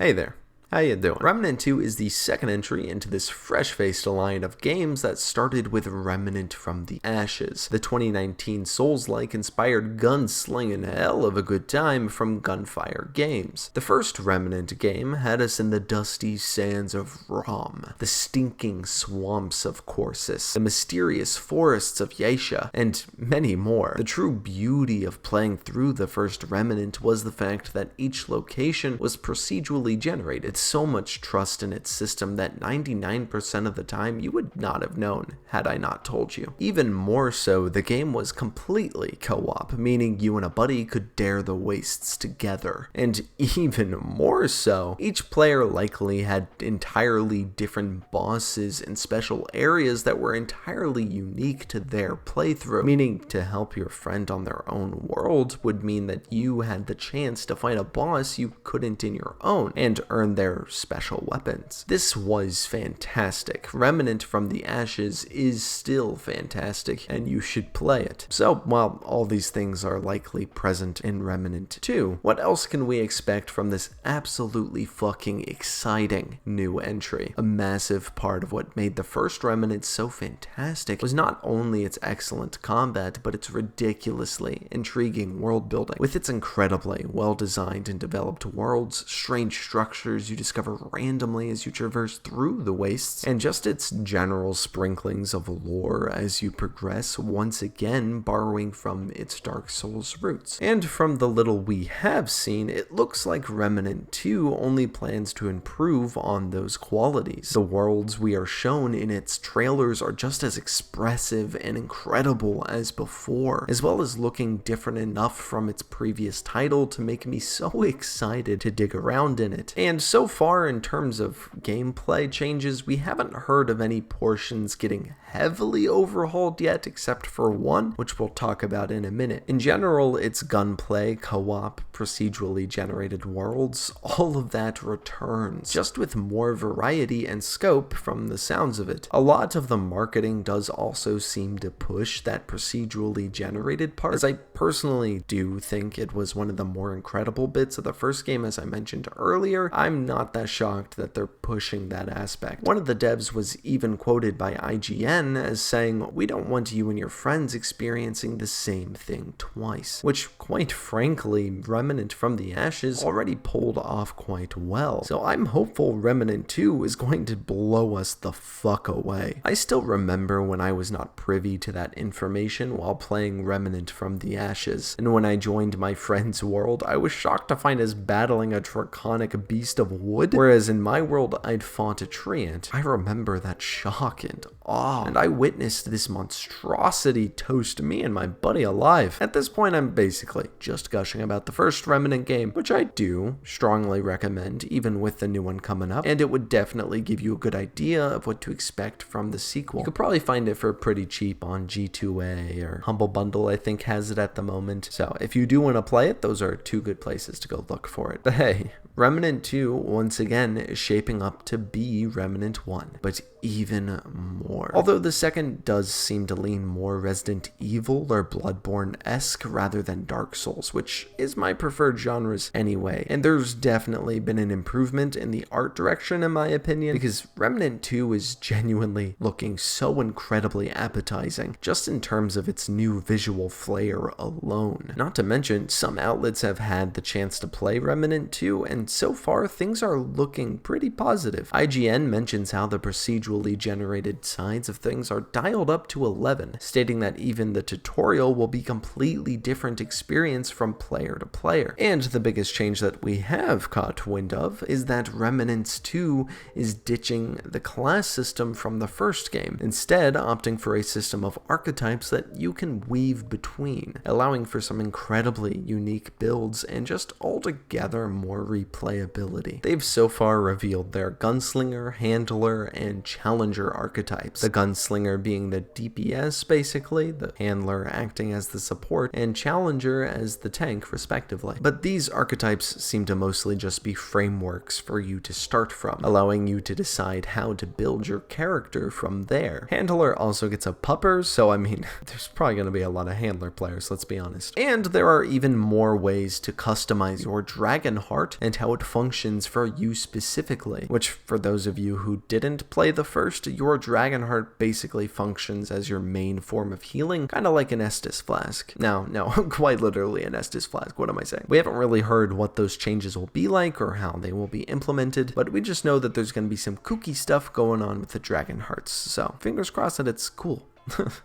Hey there. How you doing? Remnant 2 is the second entry into this fresh-faced line of games that started with Remnant from the Ashes, the 2019 Souls-like inspired gunslinging hell of a good time from Gunfire Games. The first Remnant game had us in the dusty sands of Rom, the stinking swamps of Corsus, the mysterious forests of Yesha, and many more. The true beauty of playing through the first Remnant was the fact that each location was procedurally generated, so much trust in its system that 99% of the time you would not have known had I not told you. Even more so, the game was completely co-op, meaning you and a buddy could dare the wastes together. And even more so, each player likely had entirely different bosses and special areas that were entirely unique to their playthrough, meaning to help your friend on their own world would mean that you had the chance to fight a boss you couldn't in your own and earn their special weapons. This was fantastic. Remnant from the Ashes is still fantastic, and you should play it. So, while all these things are likely present in Remnant 2, what else can we expect from this absolutely fucking exciting new entry? A massive part of what made the first Remnant so fantastic was not only its excellent combat, but its ridiculously intriguing world building. With its incredibly well-designed and developed worlds, strange structures you discover randomly as you traverse through the wastes, and just its general sprinklings of lore as you progress, once again borrowing from its Dark Souls roots. And from the little we have seen, it looks like Remnant 2 only plans to improve on those qualities. The worlds we are shown in its trailers are just as expressive and incredible as before, as well as looking different enough from its previous title to make me so excited to dig around in it. And so far, in terms of gameplay changes, we haven't heard of any portions getting heavily overhauled yet, except for one, which we'll talk about in a minute. In general, it's gunplay, co-op, procedurally generated worlds, all of that returns, just with more variety and scope from the sounds of it. A lot of the marketing does also seem to push that procedurally generated part, as I personally do think it was one of the more incredible bits of the first game, as I mentioned earlier. I'm not that shocked that they're pushing that aspect. One of the devs was even quoted by IGN as saying, "We don't want you and your friends experiencing the same thing twice," which, quite frankly, Remnant from the Ashes already pulled off quite well. So I'm hopeful Remnant 2 is going to blow us the fuck away. I still remember when I was not privy to that information while playing Remnant from the Ashes, and when I joined my friend's world, I was shocked to find us battling a draconic beast of wood, whereas in my world I'd fought a treant. I remember that shock and awe, and I witnessed this monstrosity toast me and my buddy alive. At this point, I'm basically just gushing about the first Remnant game, which I do strongly recommend, even with the new one coming up, and it would definitely give you a good idea of what to expect from the sequel. You could probably find it for pretty cheap on G2A, or Humble Bundle I think has it at the moment. So if you do want to play it, those are two good places to go look for it. But hey, Remnant 2, once again, is shaping up to be Remnant 1, but even more. Although the second does seem to lean more Resident Evil or Bloodborne-esque rather than Dark Souls, which is my preferred genres anyway. And there's definitely been an improvement in the art direction in my opinion, because Remnant 2 is genuinely looking so incredibly appetizing, just in terms of its new visual flair alone. Not to mention, some outlets have had the chance to play Remnant 2, and so far things are looking pretty positive. IGN mentions how the procedural generated sides of things are dialed up to 11, stating that even the tutorial will be completely different experience from player to player. And the biggest change that we have caught wind of is that Remnant 2 is ditching the class system from the first game, instead opting for a system of archetypes that you can weave between, allowing for some incredibly unique builds and just altogether more replayability. They've so far revealed their gunslinger, handler, and challenger archetypes, the gunslinger being the DPS basically, the handler acting as the support, and challenger as the tank respectively. But these archetypes seem to mostly just be frameworks for you to start from, allowing you to decide how to build your character from there. Handler also gets a pupper, so I mean, there's probably going to be a lot of handler players, let's be honest. And there are even more ways to customize your dragon heart and how it functions for for you specifically, which for those of you who didn't play the first, your Dragon Heart basically functions as your main form of healing, kind of like an Estus Flask. No, quite literally an Estus Flask, what am I saying? We haven't really heard what those changes will be like or how they will be implemented, but we just know that there's going to be some kooky stuff going on with the Dragon Hearts, so fingers crossed that it's cool.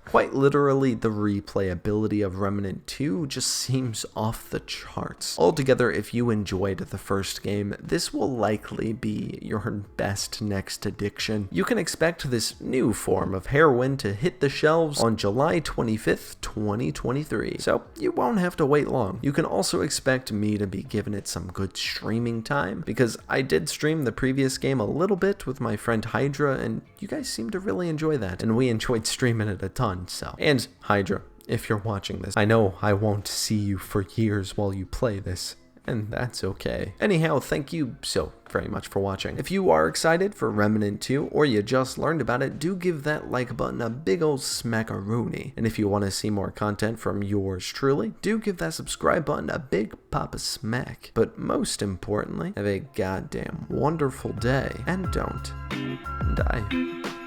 Quite literally, the replayability of Remnant 2 just seems off the charts. Altogether, if you enjoyed the first game, this will likely be your best next addiction. You can expect this new form of heroin to hit the shelves on July 25th, 2023, so you won't have to wait long. You can also expect me to be giving it some good streaming time, because I did stream the previous game a little bit with my friend Hydra, and you guys seem to really enjoy that, and we enjoyed streaming it a ton, so. And Hydra, if you're watching this, I know I won't see you for years while you play this, and that's okay. Anyhow, thank you so very much for watching. If you are excited for Remnant 2, or you just learned about it, do give that like button a big ol' smackaroony. And if you want to see more content from yours truly, do give that subscribe button a big papa smack. But most importantly, have a goddamn wonderful day, and don't die.